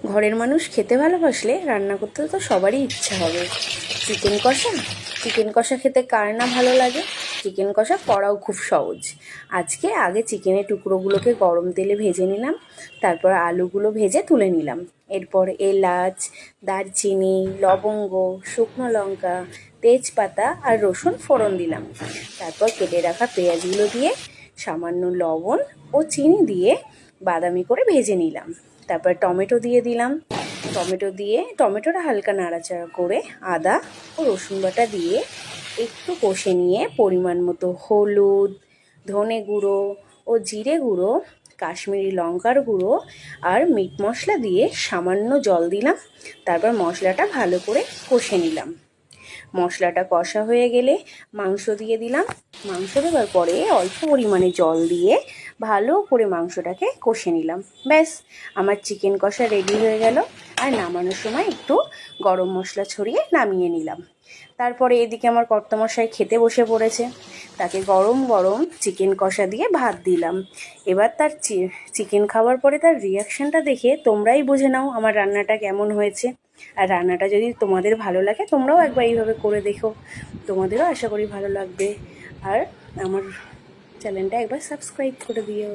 ঘরের মানুষ খেতে ভালোবাসলে রান্না করতে তো সবারই ইচ্ছা হবে। চিকেন কষা খেতে কার না ভালো লাগে। চিকেন কষা করাও খুব সহজ। আগে চিকেনের টুকরোগুলোকে গরম তেলে ভেজে নিলাম, তারপর আলুগুলো ভেজে তুলে নিলাম। এরপর এলাচ, দারচিনি, লবঙ্গ, শুকনো লঙ্কা, তেজপাতা আর রসুন ফোড়ন দিলাম। তারপর কেটে রাখা পেঁয়াজগুলো দিয়ে সামান্য লবণ ও চিনি দিয়ে বাদামি করে ভেজে নিলাম। তারপর টমেটো দিয়ে দিলাম। টমেটোটা হালকা নাড়াচাড়া করে আদা ও রসুন বাটা দিয়ে একটু কষে নিয়ে পরিমাণ মতো হলুদ, ধনে গুঁড়ো ও জিরে গুঁড়ো, কাশ্মীরি লঙ্কার গুঁড়ো আর মিট মশলা দিয়ে সামান্য জল দিলাম। তারপর মশলাটা ভালো করে কষে নিলাম। মশলাটা কষা হয়ে গেলে মাংস দিয়ে দিলাম। মাংস দেওয়ার পরে অল্প পরিমাণে জল দিয়ে ভালো করে মাংসটাকে কষে নিলাম। ব্যাস, আমার চিকেন কষা রেডি হয়ে গেল। আর নামানোর সময় একটু গরম মশলা ছড়িয়ে নামিয়ে নিলাম। তারপরে এদিকে আমার কর্তামশাই খেতে বসে পড়েছে। তাকে গরম গরম চিকেন কষা দিয়ে ভাত দিলাম। এবার তার চিকেন খাওয়ার পরে তার রিয়াকশানটা দেখে তোমরাই বুঝে নাও আমার রান্নাটা কেমন হয়েছে। আর রান্নাটা যদি তোমাদের ভালো লাগে তোমরাও একবার এইভাবে করে দেখো, তোমাদেরও আশা করি ভালো লাগবে। আর আমার চ্যানেলটা একবার সাবস্ক্রাইব করে দিও।